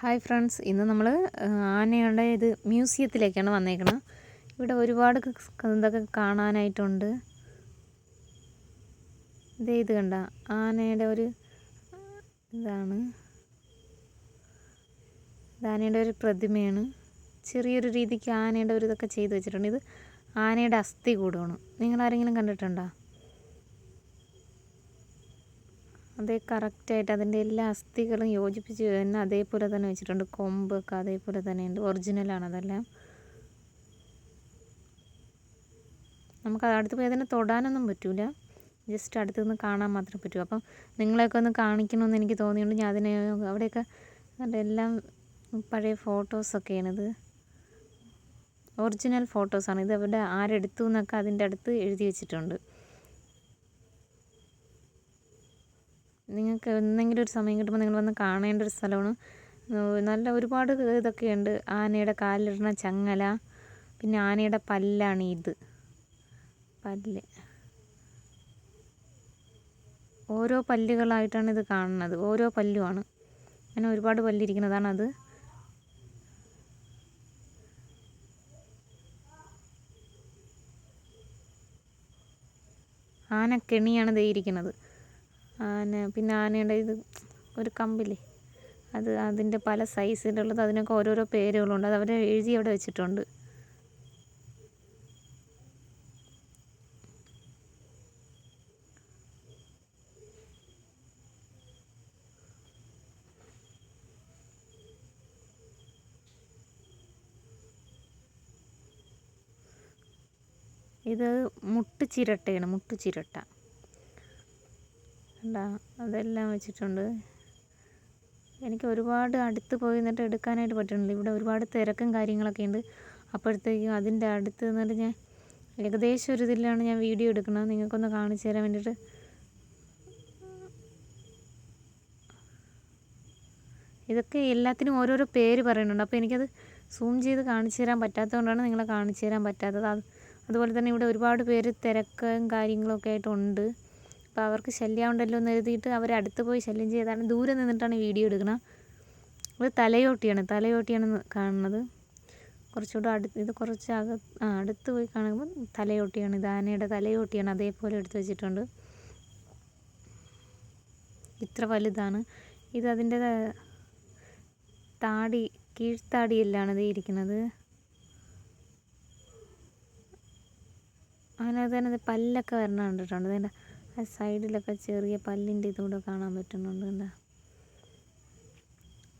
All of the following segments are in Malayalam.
ഹായ് ഫ്രണ്ട്സ്, ഇന്ന് നമ്മൾ ആനയുടെ മ്യൂസിയത്തിലേക്കാണ് വന്നേക്കുന്നത്. ഇവിടെ ഒരുപാട് ഇതൊക്കെ കാണാനായിട്ടുണ്ട്. ഇത് കണ്ട ആനയുടെ ആനയുടെ ഒരു പ്രതിമയാണ്. ചെറിയൊരു രീതിക്ക് ആനയുടെ ഇതൊക്കെ ചെയ്ത് വെച്ചിട്ടുണ്ട്. ഇത് ആനയുടെ അസ്ഥി കൂടുകയാണ്. നിങ്ങളാരെങ്കിലും കണ്ടിട്ടുണ്ടോ? അതേ കറക്റ്റായിട്ട് അതിൻ്റെ എല്ലാ അസ്ഥികളും യോജിപ്പിച്ച് തന്നെ അതേപോലെ തന്നെ വെച്ചിട്ടുണ്ട്. കൊമ്പൊക്കെ അതേപോലെ തന്നെ ഉണ്ട്. ഒറിജിനലാണ് അതെല്ലാം. നമുക്ക് അടുത്ത് പോയി അതിനെ തൊടാനൊന്നും പറ്റില്ല, ജസ്റ്റ് അടുത്ത് നിന്ന് കാണാൻ മാത്രമേ പറ്റൂ. അപ്പം നിങ്ങളെയൊക്കെ ഒന്ന് കാണിക്കണമെന്ന് എനിക്ക് തോന്നിയുണ്ട്. ഞാൻ അതിനെ അവിടെയൊക്കെ എല്ലാം പഴയ ഫോട്ടോസൊക്കെയാണിത്, ഒറിജിനൽ ഫോട്ടോസാണ്. ഇത് അവിടെ ആരെടുത്തു എന്നൊക്കെ അതിൻ്റെ അടുത്ത് എഴുതി വെച്ചിട്ടുണ്ട്. നിങ്ങൾക്ക് എന്തെങ്കിലും ഒരു സമയം കിട്ടുമ്പോൾ നിങ്ങൾ വന്ന് കാണേണ്ട ഒരു സ്ഥലമാണ്. നല്ല ഒരുപാട് ഇതൊക്കെയുണ്ട്. ആനയുടെ കാലിലിടുന്ന ചങ്ങല, പിന്നെ ആനയുടെ പല്ലാണ് ഇത്. പല്ല് ഓരോ പല്ലുകളായിട്ടാണ് ഇത് കാണുന്നത്. ഓരോ പല്ലുമാണ്, അങ്ങനെ ഒരുപാട് പല്ലിരിക്കുന്നതാണ് അത്. ആനക്കെണിയാണ് ദേ ഇരിക്കുന്നത്. പിന്നെ ആനയുടെ ഒരു കമ്പില്ലേ, അതിൻ്റെ പല സൈസിലുള്ളത്, അതിനൊക്കെ ഓരോരോ പേരുകളുണ്ട്. അത് അവർ എഴുതി അവിടെ വെച്ചിട്ടുണ്ട്. ഇത് മുട്ടുചിരട്ടയാണ്, മുട്ടുചിരട്ട അതെല്ലാം വെച്ചിട്ടുണ്ട്. എനിക്ക് ഒരുപാട് അടുത്ത് പോയി നിന്നിട്ട് എടുക്കാനായിട്ട് പറ്റുന്നില്ല. ഇവിടെ ഒരുപാട് തിരക്കും കാര്യങ്ങളൊക്കെ ഉണ്ട്. അപ്പോഴത്തേക്കും അതിൻ്റെ അടുത്ത് നിന്നിട്ട് ഞാൻ ഏകദേശം ഒരു ഇതിലാണ് ഞാൻ വീഡിയോ എടുക്കുന്നത്, നിങ്ങൾക്കൊന്ന് കാണിച്ചു തരാൻ വേണ്ടിയിട്ട്. ഇതൊക്കെ എല്ലാത്തിനും ഓരോരോ പേര് പറയുന്നുണ്ട്. അപ്പോൾ എനിക്കത് സൂം ചെയ്ത് കാണിച്ചു തരാൻ പറ്റാത്തതുകൊണ്ടാണ് നിങ്ങളെ കാണിച്ചു തരാൻ പറ്റാത്തത്. അതുപോലെ തന്നെ ഇവിടെ ഒരുപാട് പേര് തിരക്കും കാര്യങ്ങളൊക്കെ ആയിട്ടുണ്ട്. അപ്പോൾ അവർക്ക് ശല്യമുണ്ടല്ലോ എന്ന് എഴുതിയിട്ട് അവർ അടുത്ത് പോയി ശല്യം ചെയ്താണ്. ദൂരെ നിന്നിട്ടാണ് വീഡിയോ എടുക്കുന്നത്. ഇത് തലയോട്ടിയാണ് കാണുന്നത്. കുറച്ചുകൂടെ ഇത് കുറച്ച് അടുത്ത് പോയി കാണുമ്പോൾ തലയോട്ടിയാണ്. ഇത് ആനയുടെ തലയോട്ടിയാണ്, അതേപോലെ എടുത്ത് വെച്ചിട്ടുണ്ട്. ഇത്ര വലുതാണ് ഇത്. അതിൻ്റെ കീഴ്ത്താടിയെല്ലാണ് ഇത് ഇരിക്കുന്നത്. അതിനകത്ത് തന്നെ പല്ലൊക്കെ വരണം കണ്ടിട്ടുണ്ട്. അതിൻ്റെ ആ സൈഡിലൊക്കെ ചെറിയ പല്ലിൻ്റെ ഇതുകൂടെ കാണാൻ പറ്റുന്നുണ്ട്. എന്താ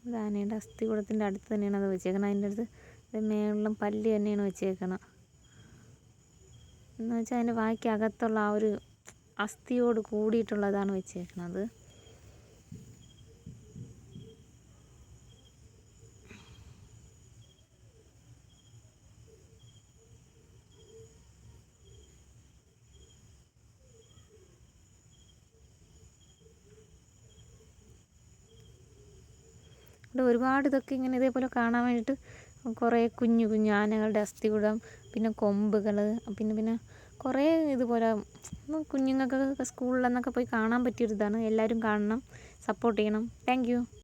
ഇത് ആനയുടെ അസ്ഥികൂടത്തിൻ്റെ അടുത്ത് തന്നെയാണ് അത് വെച്ചേക്കണം. അതിൻ്റെ അടുത്ത് മേളിലും പല്ല് തന്നെയാണ് വെച്ചേക്കണം. എന്ന് വെച്ചാൽ അതിൻ്റെ വായ്ക്കകത്തുള്ള ആ ഒരു അസ്ഥിയോട് കൂടിയിട്ടുള്ളതാണ് വെച്ചേക്കണത്. ഇവിടെ ഒരുപാട് ഇതൊക്കെ ഇങ്ങനെ ഇതേപോലെ കാണാൻ വേണ്ടിയിട്ട് കുറേ കുഞ്ഞു കുഞ്ഞു ആനകളുടെ അസ്ഥികൂടം, പിന്നെ കൊമ്പുകൾ, പിന്നെ കുറേ ഇതുപോലെ കുഞ്ഞുങ്ങൾക്ക് സ്കൂളിലെന്നൊക്കെ പോയി കാണാൻ പറ്റിയൊരിതാണ്. എല്ലാവരും കാണണം, സപ്പോർട്ട് ചെയ്യണം. Thank you.